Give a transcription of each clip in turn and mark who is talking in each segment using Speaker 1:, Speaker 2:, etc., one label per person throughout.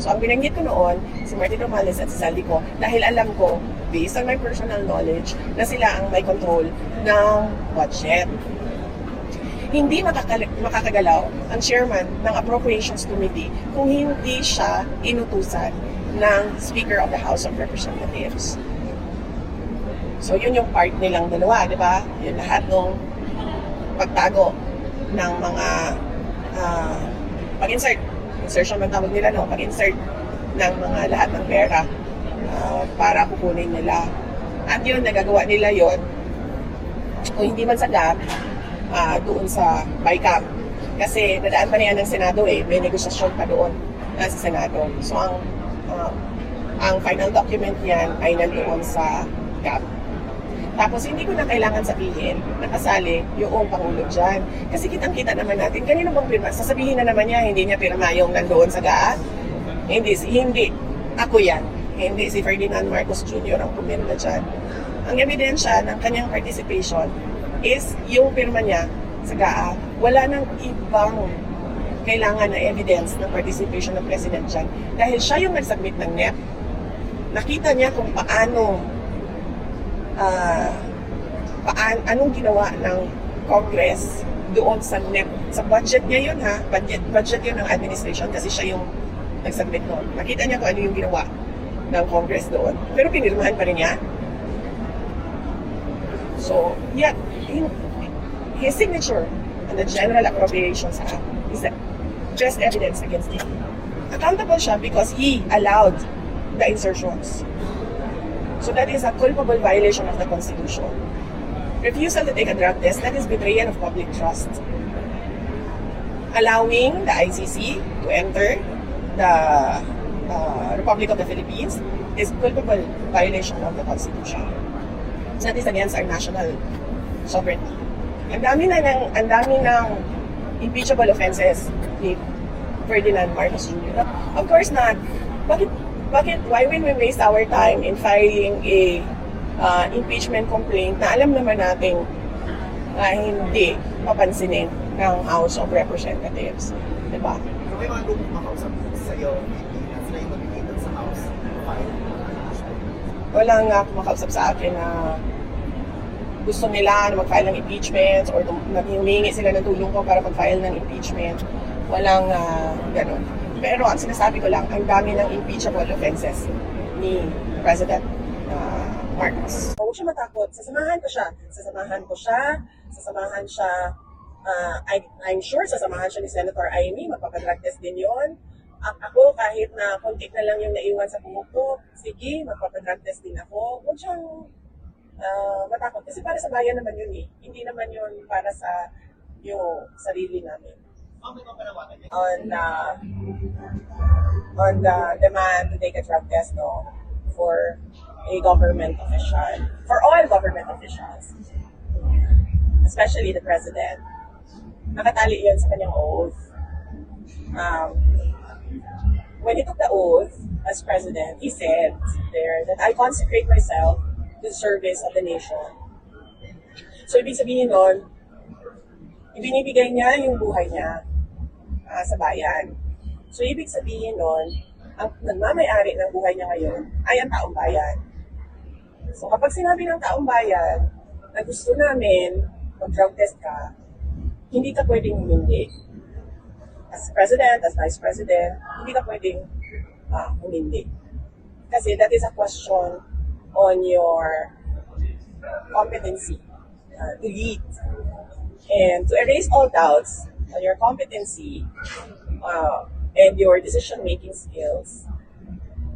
Speaker 1: So ang binanggit ko noon, si Martin Romales at si Saldico, dahil alam ko, based on my personal knowledge, na sila ang may control ng budget. Hindi makakagalaw ang chairman ng Appropriations Committee kung hindi siya inutusan ng Speaker of the House of Representatives. So yun yung part nilang dalawa, di ba? Yun lahat ng pagtago ng mga insertion ng tawag nila, no? Pag-insert ng mga lahat ng pera para kukunin nila. At yun, nagagawa nila yun, kung hindi man sa GAP, doon sa BICAM. Kasi nadaan pa niyan ng Senado may negosasyon pa doon sa Senado. So ang final document niyan ay nandoon sa GAP. Tapos hindi ko na kailangan sabihin na kasali yung Pangulo dyan. Kasi kitang-kita naman natin, kanino bang pirma? Sasabihin na naman niya, hindi niya pirma yung nandoon sa GAP. Hindi. Ako yan. Hindi si Ferdinand Marcos Jr. ang pumirma dyan. Ang ebidensya ng kanyang participation is yung pirma niya sa GAA. Wala nang ibang kailangan na evidence ng participation ng President dyan. Dahil siya yung nag-submit ng NEP, nakita niya kung anong ginawa ng Congress doon sa NEP. Sa budget niya yun budget yun ng administration kasi siya yung nag-submit noon. Nakita niya kung ano yung ginawa ng Congress doon. Pero pinirmahan pa rin niya. So, yeah, his signature on the General Appropriations Act is the best evidence against him. Accountable siya because he allowed the insertions. So that is a culpable violation of the Constitution. Refusal to take a drug test, that is betrayal of public trust. Allowing the ICC to enter the Republic of the Philippines is culpable violation of the Constitution. So that is against our national sovereignty. Ang dami ng impeachable offenses ni Ferdinand Marcos Jr. Of course not. Why when we waste our time in filing a impeachment complaint na alam naman natin na hindi papansinin ng House of Representatives? Diba?
Speaker 2: So may mga grupong makausap sa'yo, na sila yung mag-iitan sa House,
Speaker 1: wala nga kumakausap sa akin na gusto nila na mag-file ng impeachment or humingi sila ng tulong ko para mag-file ng impeachment. Walang ganun. Pero ang sinasabi ko lang, ang dami ng impeachable offenses ni President Marcos. Huwag siya matakot. Sasamahan siya. I'm sure sasamahan siya ni Senator Amy. Magpapadrug test din yun. Ako, kahit na konti na lang yung naiwan sa buhok ko, sige, magpapadrug test din ako. Huwag siyang matakot. Kasi para sa bayan naman yun Hindi naman yun para sa yung sarili namin. On the demand to take a drug test for a government official, for all government officials, especially the President. Nakatali yun sa kanyang oath. When he took the oath as President, he said there that I consecrate myself to the service of the nation. So ibig sabihin nun, ibinibigay niya yung buhay niya sa bayan. So ibig sabihin nun, ang nagmamayari ng buhay niya ngayon ay ang taong bayan. So kapag sinabi ng taong bayan na gusto namin mag-drug test ka, hindi ka pwedeng humindi. As President, as Vice President, hindi ka pwedeng humindi. Kasi that is a question on your competency to lead. And to erase all doubts on your competency and your decision-making skills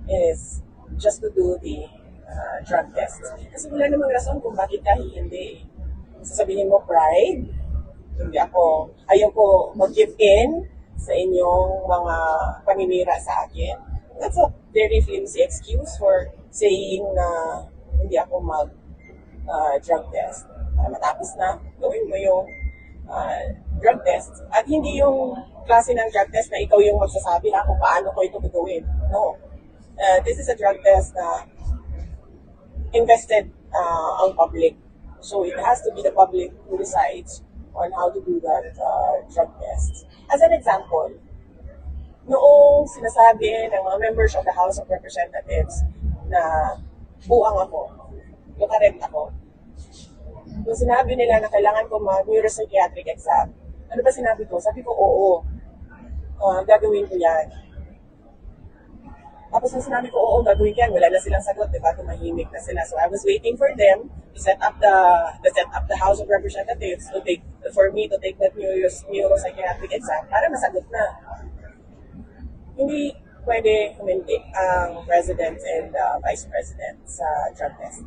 Speaker 1: is just to do the drug test. Kasi wala namang rason kung bakit ka hindi. Sasabihin mo, pride, ayaw ko mag-give in sa inyong mga paninira sa akin. That's a very flimsy excuse for saying na hindi ako mag-drug test. Para matapos na, gawin mo yung drug test. At hindi yung klase ng drug test na ikaw yung magsasabi kung paano ko ito gagawin. No. This is a drug test na invested ang public. So it has to be the public who decides on how to do that drug test. As an example, noong sinasabi ng mga members of the House of Representatives na buang ako, lukarent ako, nung sinabi nila na kailangan ko mag-neuropsychiatric exam, ano ba sinabi ko? Sabi ko, oo, gagawin ko yan. Tapos nung sinabi ko, oo, gagawin ko yan, wala na silang sagot, diba? Tumahimik na sila. So I was waiting for them to set up the House of Representatives for me to take that neuropsychiatric exam para masagot na. Hindi pwede humindi ang President and Vice President sa drug test.